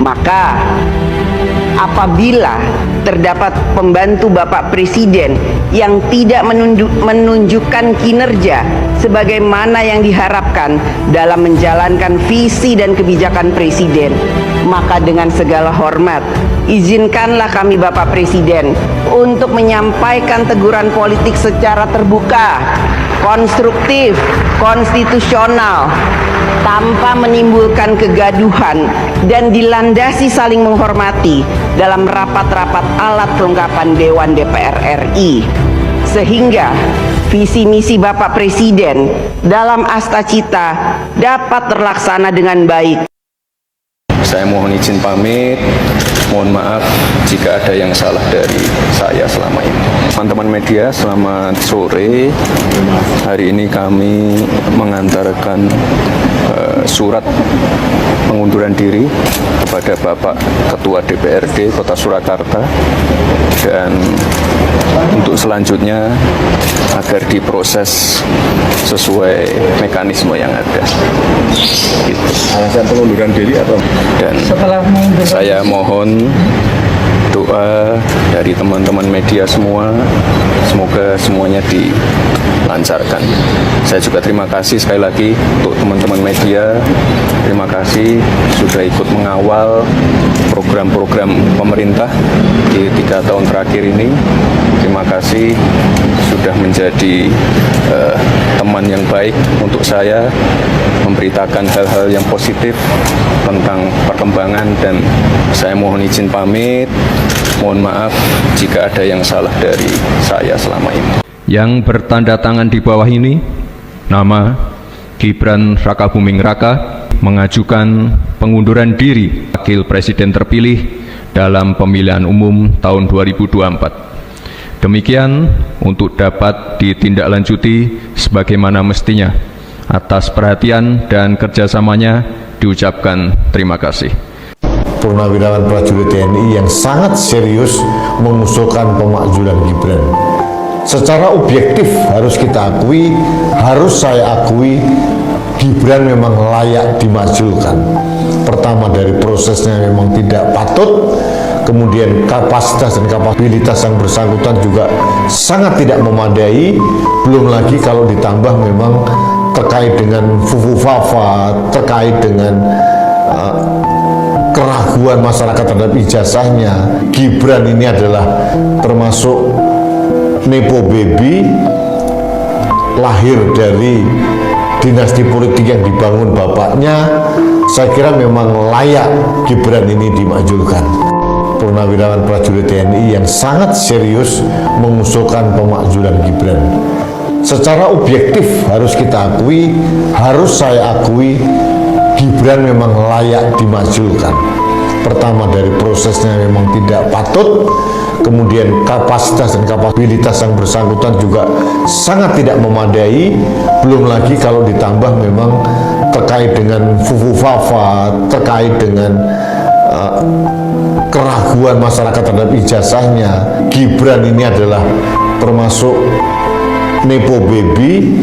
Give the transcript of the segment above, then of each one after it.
Maka apabila terdapat pembantu Bapak Presiden yang tidak menunjukkan kinerja sebagaimana yang diharapkan dalam menjalankan visi dan kebijakan Presiden, maka dengan segala hormat izinkanlah kami Bapak Presiden untuk menyampaikan teguran politik secara terbuka, konstruktif, konstitusional, tanpa menimbulkan kegaduhan dan dilandasi saling menghormati dalam rapat-rapat alat kelengkapan Dewan DPR RI, sehingga visi misi Bapak Presiden dalam Astacita dapat terlaksana dengan baik. Saya mohon izin pamit, mohon maaf jika ada yang salah dari saya selama ini. Teman-teman media, selamat sore. Hari ini kami mengantarkan surat pengunduran diri kepada Bapak Ketua DPRD Kota Surakarta, dan untuk selanjutnya agar diproses sesuai mekanisme yang ada. Gitu. Alasan pengunduran diri atau? Dan saya mohon doa dari teman-teman media semua, semoga semuanya dilancarkan. Saya juga terima kasih sekali lagi untuk teman-teman media, terima kasih sudah ikut mengawal program-program pemerintah di 3 tahun terakhir ini. Terima kasih sudah menjadi teman yang baik untuk saya, memberitakan hal-hal yang positif tentang perkembangan, dan saya mohon izin pamit, mohon maaf jika ada yang salah dari saya selama ini. Yang bertanda tangan di bawah ini, nama Gibran Rakabuming Raka mengajukan pengunduran diri Wakil Presiden terpilih dalam pemilihan umum tahun 2024. Demikian untuk dapat ditindaklanjuti sebagaimana mestinya. Atas perhatian dan kerjasamanya diucapkan terima kasih. Purnawirawan prajurit TNI yang sangat serius mengusulkan pemakzulan Gibran. Secara objektif harus kita akui, harus saya akui, Gibran memang layak dimakzulkan. Pertama, dari prosesnya memang tidak patut, kemudian kapasitas dan kapabilitas yang bersangkutan juga sangat tidak memadai, belum lagi kalau ditambah memang terkait dengan fufu-fafa, terkait dengan keraguan masyarakat terhadap ijazahnya. Gibran ini adalah termasuk nepo baby, lahir dari dinasti politik yang dibangun bapaknya. Saya kira memang layak Gibran ini dimakzulkan. Purnawirawan prajurit TNI yang sangat serius mengusulkan pemakzulan Gibran. Secara objektif harus kita akui, harus saya akui, Gibran memang layak dimakzulkan. Pertama, dari prosesnya memang tidak patut, kemudian kapasitas dan kapabilitas yang bersangkutan juga sangat tidak memadai, belum lagi kalau ditambah memang terkait dengan fufu-fafa, terkait dengan keraguan masyarakat terhadap ijazahnya. Gibran ini adalah termasuk nepo baby,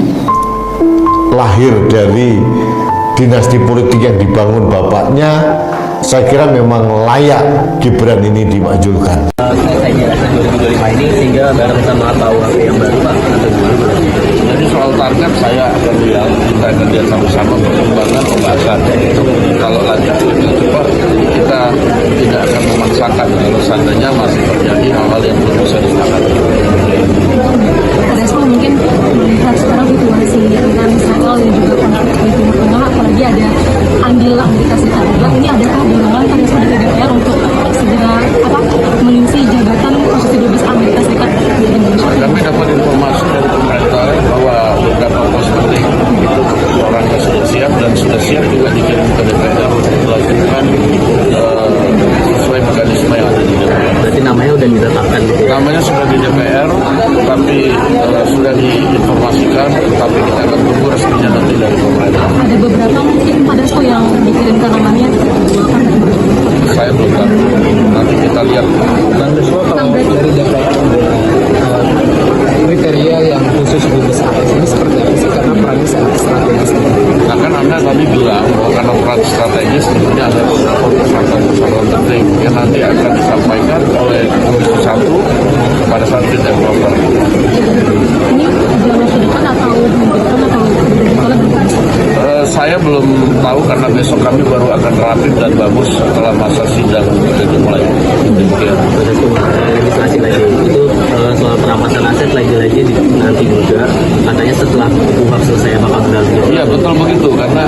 lahir dari dinasti politik yang dibangun bapaknya. Saya kira memang layak Gibran ini dimakzulkan. Saya kira 2025 ini sehingga barisan atau yang baru Pak, atau gimana? Jadi soal target saya akan bilang kita akan lihat sama-sama perkembangan pembahasan. Kalau lanjut lebih cepat, kita tidak akan memaksakan kalau seandainya masih terjadi hal-hal yang belum bisa disepakati. Respon mungkin melihat sekarang situasi dengan Israel dan juga konflik di Timur Tengah, apalagi ada andil Amerika Serikat juga, ini adakah dorongan kan dari DPR untuk segera mengisi jabatan posisi dubes Amerika Serikat di Indonesia? Kami dapat informasi dari pemerintah bahwa beberapa pos penting itu orangnya sudah siap dan sudah siap juga dikirim ke DPR untuk dilakukan sesuai mekanisme yang ada di DPR. Berarti namanya sudah ditetapkan gitu ya? Namanya sudah di DPR, tapi sudah diinformasikan, tapi kita akan tunggu resminya nanti dari pemerintah. Ada beberapa mungkin pada yang dikirimkan namanya Saya belum tahu, nanti kita lihat. Dari DPR kriteria baik yang nanti akan disampaikan oleh Komisi 1 pada saat fit and proper. Ini dalam waktu dekat atau minggu depan atau kalau Saya belum tahu karena besok kami baru akan rapid dan bagus setelah masa sidang itu dimulai. Demikian. Legislasi lagi itu soal perampasan aset lagi-lagi nanti juga katanya setelah UHAP selesai bakal berlalu. Iya betul begitu karena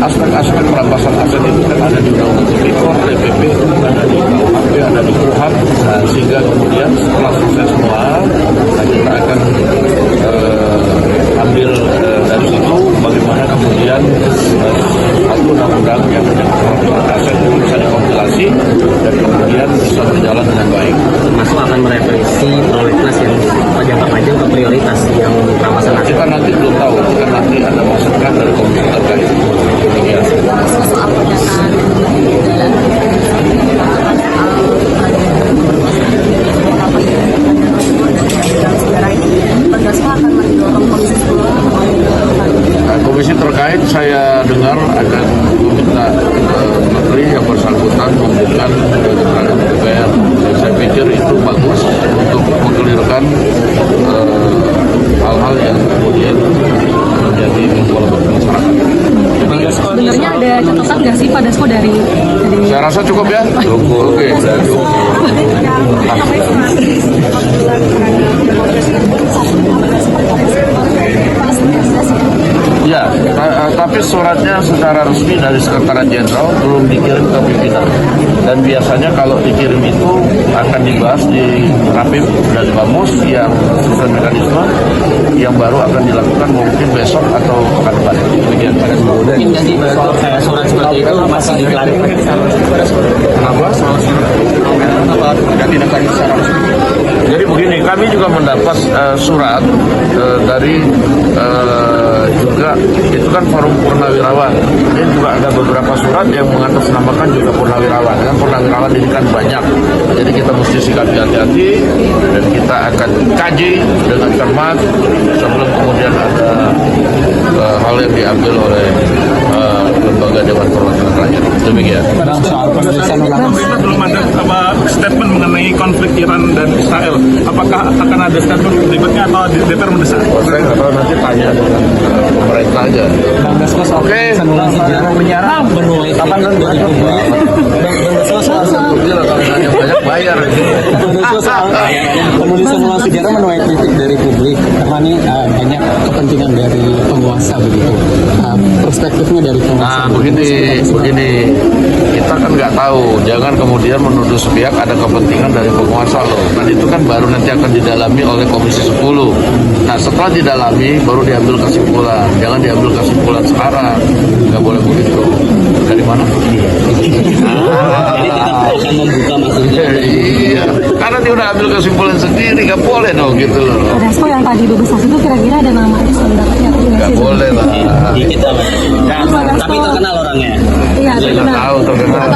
aspek-aspek perampasan aset itu kan ada di Undang-Undang Tipikor, TPP, ada di KUHP, ada di KUHAP, sehingga kemudian setelah selesai semua kita akan ambil dari situ bagaimana kemudian satu undang-undang yang menyangkut aset itu bisa dikompilasi dan kemudian bisa berjalan dengan baik. Termasuk akan merevisi prolegnas yang jangka panjang ke prioritas yang perampasan aset. Kita nanti belum tahu, kita nanti ada masukan dari komisi terkait. Demikian. soal pendataan dan akan mendorong Komisi 10. Komisi terkait saya dengar akan meminta menteri yang bersangkutan memberikan keterangan DPR. Saya pikir itu bagus untuk mengkelirkan hal-hal yang kemudian menjadi polemik masyarakat. Sebenarnya ada catatan nggak sih Pak Dasko dari Saya rasa cukup ya. Cukup. Oke. Ya, tapi suratnya secara resmi dari Sekretariat Jenderal belum dikirim ke pimpinan. Dan biasanya kalau dikirim itu akan dibahas di Rapim dan Bamus yang sesuai mekanisme yang baru akan dilakukan mungkin besok atau pekan depan. Demikian. Mungkin jadi soal kayak surat seperti itu masih diklarifikasi. Kenapa? Jadi begini, kami juga mendapat surat dari juga itu kan forum purnawirawan. Ini juga ada beberapa surat yang mengatasnamakan juga purnawirawan. Kan purnawirawan ini kan banyak. Jadi kita mesti sikapi hati-hati dan kita akan kaji dengan cermat sebelum kemudian ada hal yang diambil oleh lembaga Dewan Perwakilan Rakyat. Demikian. Belum ada statement mengenai konflik Iran dan Israel. Apakah akan ada statement berikutnya atau DPR mendesak? Saya nggak tahu, nanti tanya dengan pemerintah aja. Oke. Menyerang benua kapan kan 2002. Gila kalau nanya banyak bayar. Kemudian semua sejarah menuai kritik dari publik karena ini banyak kepentingan dari penguasa begitu. Perspektifnya dari penguasa. Nah begini, kita kan nggak tahu. Jangan kemudian menuduh sepihak ada kepentingan dari penguasa loh. Kan itu kan baru nanti akan didalami oleh Komisi 10. Nah setelah didalami baru diambil kesimpulan. Jangan diambil kesimpulan sekarang. Nggak boleh begitu. Dari mana? Jadi tidak akan membuka maksudnya. Iya, karena dia udah ambil kesimpulan sendiri, nggak boleh dong gitu loh. Pak Dasko yang tadi dibesar itu kira-kira ada nama saudara Nggak boleh lah. Dikit tapi terkenal orangnya. Iya, Nggak tahu terkenal.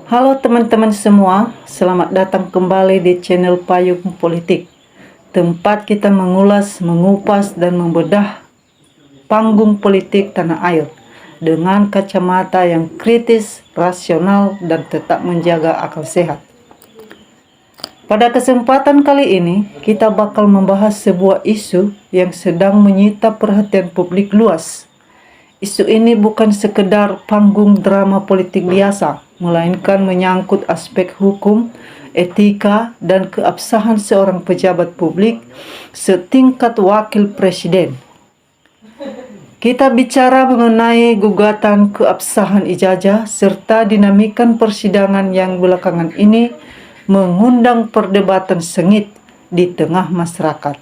Halo teman-teman semua, selamat datang kembali di channel Payung Politik, tempat kita mengulas, mengupas, dan membedah panggung politik tanah air dengan kacamata yang kritis, rasional, dan tetap menjaga akal sehat. Pada kesempatan kali ini, kita bakal membahas sebuah isu yang sedang menyita perhatian publik luas. Isu ini bukan sekedar panggung drama politik biasa, melainkan menyangkut aspek hukum, etika, dan keabsahan seorang pejabat publik setingkat wakil presiden. Kita bicara mengenai gugatan keabsahan ijazah serta dinamikan persidangan yang belakangan ini mengundang perdebatan sengit di tengah masyarakat.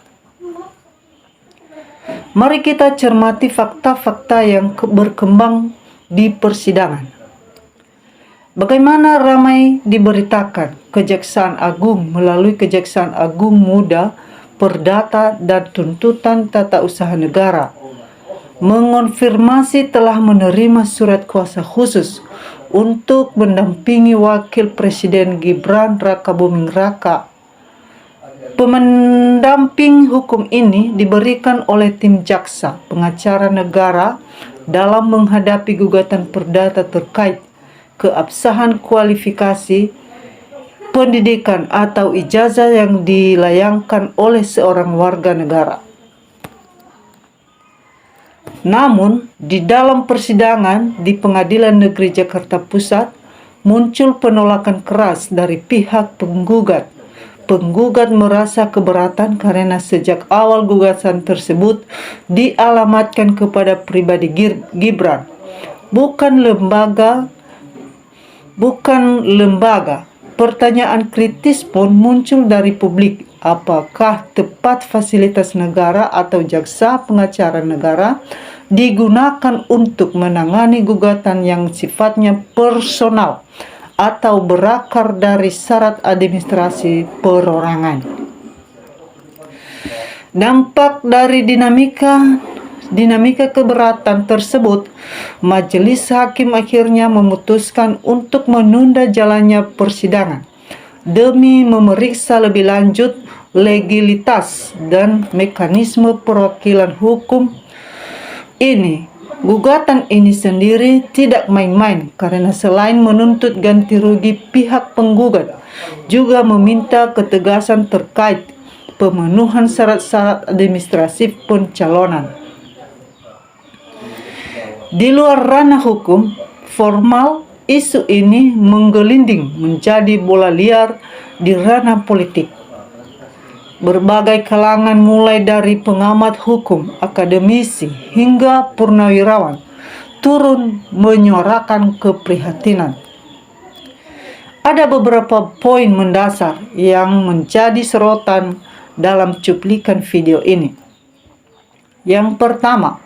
Mari kita cermati fakta-fakta yang berkembang di persidangan. Bagaimana ramai diberitakan Kejaksaan Agung melalui Kejaksaan Agung Muda, Perdata, dan Tuntutan Tata Usaha Negara mengonfirmasi telah menerima surat kuasa khusus untuk mendampingi Wakil Presiden Gibran Rakabuming Raka. Pendamping hukum ini diberikan oleh tim jaksa pengacara negara dalam menghadapi gugatan perdata terkait keabsahan kualifikasi pendidikan atau ijazah yang dilayangkan oleh seorang warga negara. Namun, di dalam persidangan di Pengadilan Negeri Jakarta Pusat, muncul penolakan keras dari pihak penggugat. Penggugat merasa keberatan karena sejak awal gugatan tersebut dialamatkan kepada pribadi Gibran, bukan lembaga. Pertanyaan kritis pun muncul dari publik. Apakah tepat fasilitas negara atau jaksa pengacara negara digunakan untuk menangani gugatan yang sifatnya personal atau berakar dari syarat administrasi perorangan? Dampak dari dinamika keberatan tersebut, majelis hakim akhirnya memutuskan untuk menunda jalannya persidangan demi memeriksa lebih lanjut legalitas dan mekanisme perwakilan hukum ini. Gugatan ini sendiri tidak main-main karena selain menuntut ganti rugi, pihak penggugat juga meminta ketegasan terkait pemenuhan syarat-syarat administratif pencalonan. Di luar ranah hukum formal, isu ini menggelinding menjadi bola liar di ranah politik. Berbagai kalangan mulai dari pengamat hukum, akademisi, hingga purnawirawan turun menyuarakan keprihatinan. Ada beberapa poin mendasar yang menjadi sorotan dalam cuplikan video ini. Yang pertama,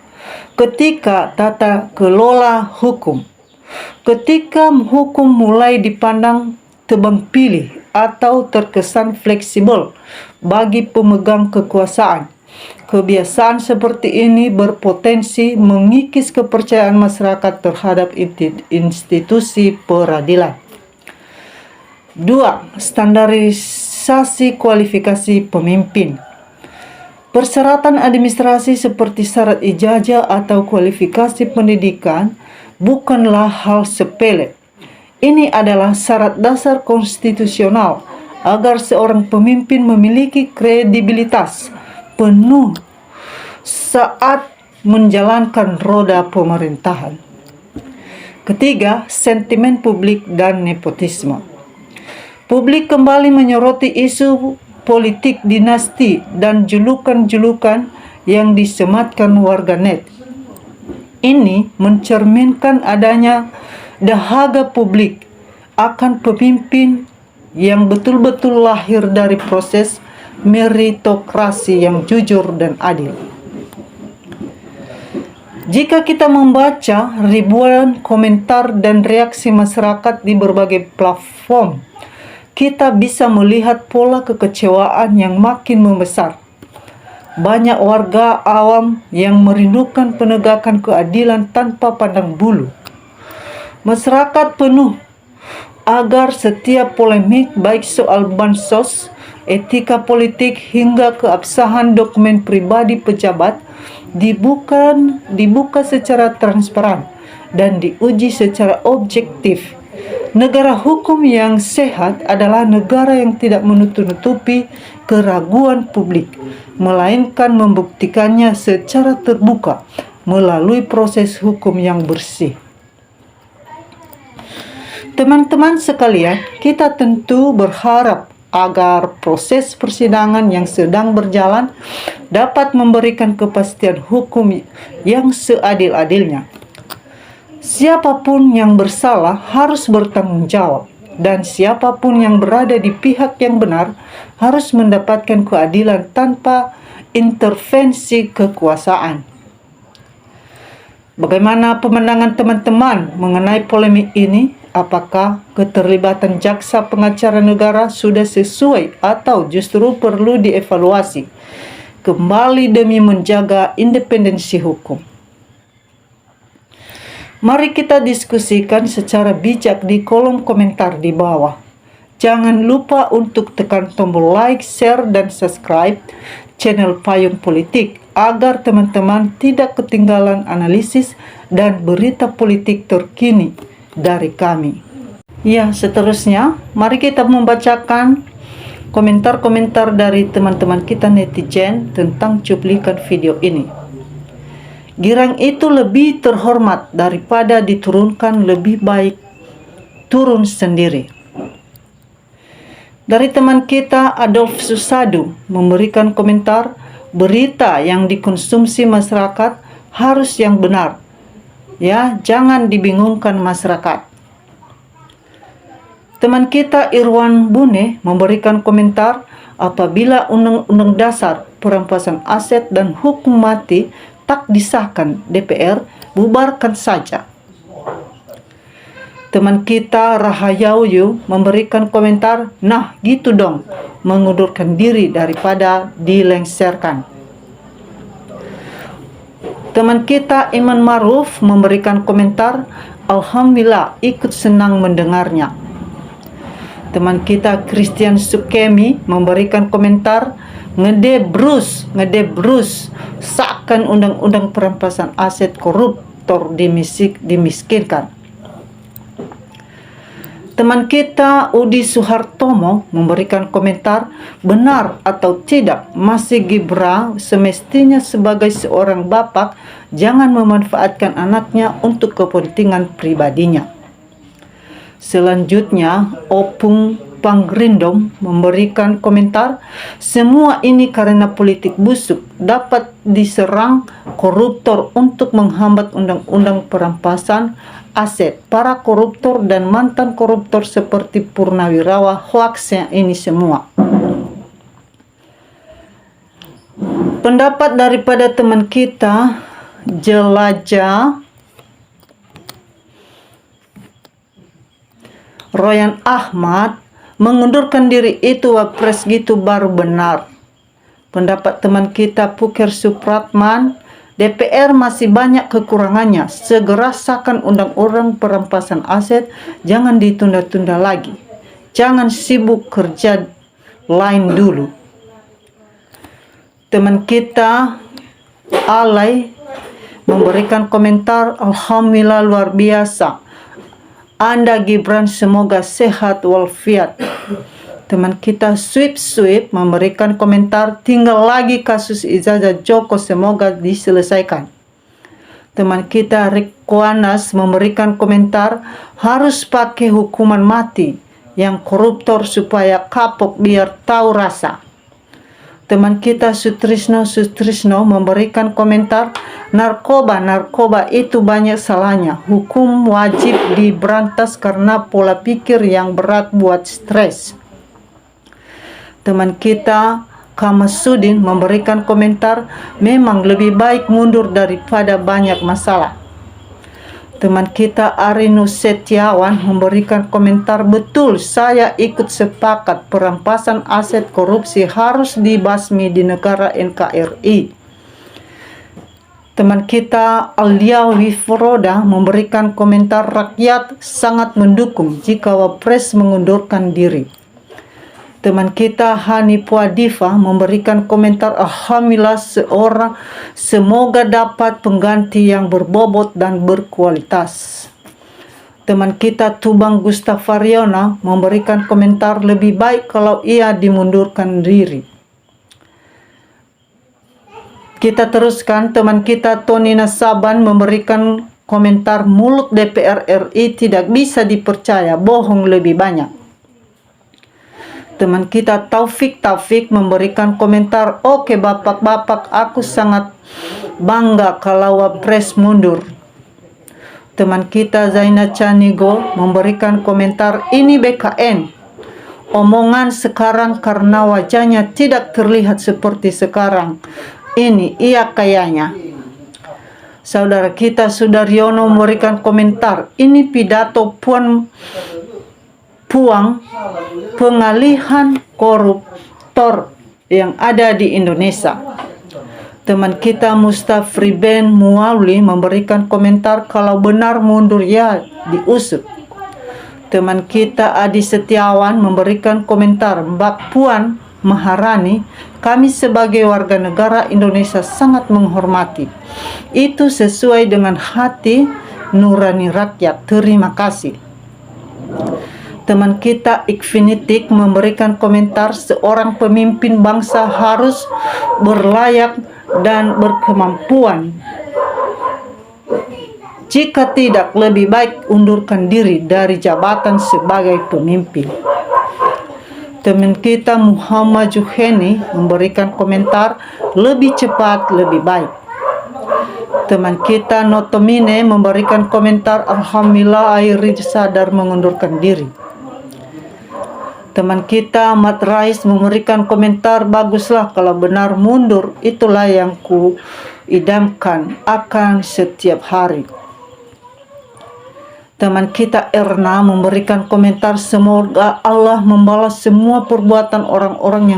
ketika tata kelola hukum. Ketika hukum mulai dipandang tebang pilih atau terkesan fleksibel bagi pemegang kekuasaan, kebiasaan seperti ini berpotensi mengikis kepercayaan masyarakat terhadap institusi peradilan. 2. Standarisasi kualifikasi pemimpin. Persyaratan administrasi seperti syarat ijazah atau kualifikasi pendidikan bukanlah hal sepele. Ini adalah syarat dasar konstitusional agar seorang pemimpin memiliki kredibilitas penuh saat menjalankan roda pemerintahan. Ketiga, sentimen publik dan nepotisme. Publik kembali menyoroti isu politik dinasti dan julukan-julukan yang disematkan warganet. Ini mencerminkan adanya dahaga publik akan pemimpin yang betul-betul lahir dari proses meritokrasi yang jujur dan adil. Jika kita membaca ribuan komentar dan reaksi masyarakat di berbagai platform, kita bisa melihat pola kekecewaan yang makin membesar. Banyak warga awam yang merindukan penegakan keadilan tanpa pandang bulu. Masyarakat penuh agar setiap polemik baik soal bansos, etika politik hingga keabsahan dokumen pribadi pejabat dibuka secara transparan dan diuji secara objektif. Negara hukum yang sehat adalah negara yang tidak menutup-nutupi keraguan publik, melainkan membuktikannya secara terbuka melalui proses hukum yang bersih. Teman-teman sekalian, kita tentu berharap agar proses persidangan yang sedang berjalan dapat memberikan kepastian hukum yang seadil-adilnya. Siapapun yang bersalah harus bertanggung jawab, dan siapapun yang berada di pihak yang benar harus mendapatkan keadilan tanpa intervensi kekuasaan. Bagaimana pemandangan teman-teman mengenai polemik ini? Apakah keterlibatan jaksa pengacara negara sudah sesuai atau justru perlu dievaluasi kembali demi menjaga independensi hukum? Mari kita diskusikan secara bijak di kolom komentar di bawah. Jangan lupa untuk tekan tombol like, share, dan subscribe channel Payung Politik agar teman-teman tidak ketinggalan analisis dan berita politik terkini dari kami. Ya, seterusnya mari kita membacakan komentar-komentar dari teman-teman kita netizen tentang cuplikan video ini. Girang itu lebih terhormat daripada diturunkan, lebih baik turun sendiri. Dari teman kita Adolf Susadu memberikan komentar, berita yang dikonsumsi masyarakat harus yang benar. Ya, jangan dibingungkan masyarakat. Teman kita Irwan Bune memberikan komentar, apabila Undang-Undang Dasar Perampasan Aset dan hukum mati tak disahkan DPR, bubarkan saja. Teman kita Rahayauyu memberikan komentar, nah gitu dong, mengundurkan diri daripada dilengsarkan. Teman kita Iman Maruf memberikan komentar, alhamdulillah ikut senang mendengarnya. Teman kita Christian Sukemi memberikan komentar, ngedebrus, seakan undang-undang perampasan aset koruptor dimiskinkan. Teman kita Udi Suhartomo memberikan komentar, benar atau tidak, masih Gibran semestinya sebagai seorang bapak jangan memanfaatkan anaknya untuk kepentingan pribadinya. Selanjutnya, Opung Pangrindom memberikan komentar, semua ini karena politik busuk dapat diserang koruptor untuk menghambat undang-undang perampasan aset. Para koruptor dan mantan koruptor seperti Purnawirawan hoaxnya ini semua. Pendapat daripada teman kita Jelajah Royan Ahmad, mengundurkan diri itu wapres gitu baru benar. Pendapat teman kita Puker Supratman, DPR masih banyak kekurangannya, segera sahkan undang-undang perampasan aset, jangan ditunda-tunda lagi, jangan sibuk kerja lain dulu. Teman kita Alay memberikan komentar, alhamdulillah luar biasa, Anda Gibran semoga sehat walafiat. Teman kita Sweep memberikan komentar, tinggal lagi kasus ijazah Joko semoga diselesaikan. Teman kita Rikwanas memberikan komentar, harus pakai hukuman mati yang koruptor supaya kapok biar tahu rasa. Teman kita Sutrisno memberikan komentar, narkoba itu banyak salahnya, hukum wajib diberantas karena pola pikir yang berat buat stres. Teman kita Kamasudin memberikan komentar, memang lebih baik mundur daripada banyak masalah. Teman kita Arinu Setiawan memberikan komentar, betul, saya ikut sepakat perampasan aset korupsi harus dibasmi di negara NKRI. Teman kita Alia Wifroda memberikan komentar, rakyat sangat mendukung jika Wapres mengundurkan diri. Teman kita Hani Puadiva memberikan komentar, alhamdulillah semoga dapat pengganti yang berbobot dan berkualitas. Teman kita Tubang Gustafariona memberikan komentar, lebih baik kalau ia dimundurkan diri. Kita teruskan, teman kita Tony Nasaban memberikan komentar, mulut DPR RI tidak bisa dipercaya, bohong lebih banyak. Teman kita Taufik memberikan komentar, oke bapak-bapak, aku sangat bangga kalau Wapres mundur. Teman kita Zaina Canigo memberikan komentar, ini BKN, omongan sekarang karena wajahnya tidak terlihat seperti sekarang. Ini iya kayaknya. Saudara kita Sudaryono memberikan komentar, ini pidato Puang pengalihan koruptor yang ada di Indonesia. Teman kita Mustafri Ben Muawli memberikan komentar, kalau benar mundur ya diusut. Teman kita Adi Setiawan memberikan komentar, Mbak Puan Maharani, kami sebagai warga negara Indonesia sangat menghormati. Itu sesuai dengan hati nurani rakyat. Terima kasih. Teman kita Ikfinitik memberikan komentar, seorang pemimpin bangsa harus berlayak dan berkemampuan. Jika tidak, lebih baik undurkan diri dari jabatan sebagai pemimpin. Teman kita Muhammad Juheni memberikan komentar, lebih cepat lebih baik. Teman kita Notomine memberikan komentar, alhamdulillah Airi sadar mengundurkan diri. Teman kita Ahmad Rais memberikan komentar, baguslah kalau benar mundur, itulah yang ku idamkan akan setiap hari. Teman kita Erna memberikan komentar, semoga Allah membalas semua perbuatan orang-orang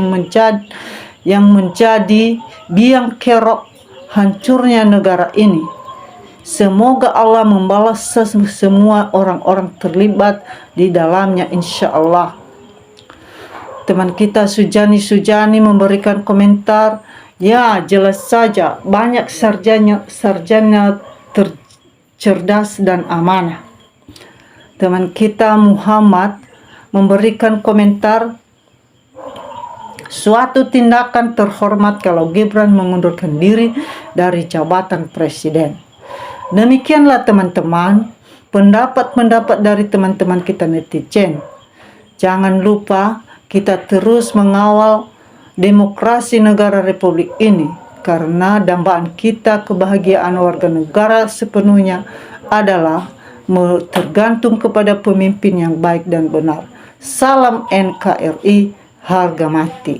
yang menjadi biang kerok hancurnya negara ini. Semoga Allah membalas semua orang-orang terlibat di dalamnya, insya Allah. Teman kita Sujani memberikan komentar, ya jelas saja banyak sarjana cerdas dan amanah. Teman kita Muhammad memberikan komentar, suatu tindakan terhormat kalau Gibran mengundurkan diri dari jabatan presiden. Demikianlah teman-teman pendapat-pendapat dari teman-teman kita netizen. Jangan lupa kita terus mengawal demokrasi negara Republik ini, karena dambaan kita kebahagiaan warga negara sepenuhnya adalah tergantung kepada pemimpin yang baik dan benar. Salam NKRI, harga mati.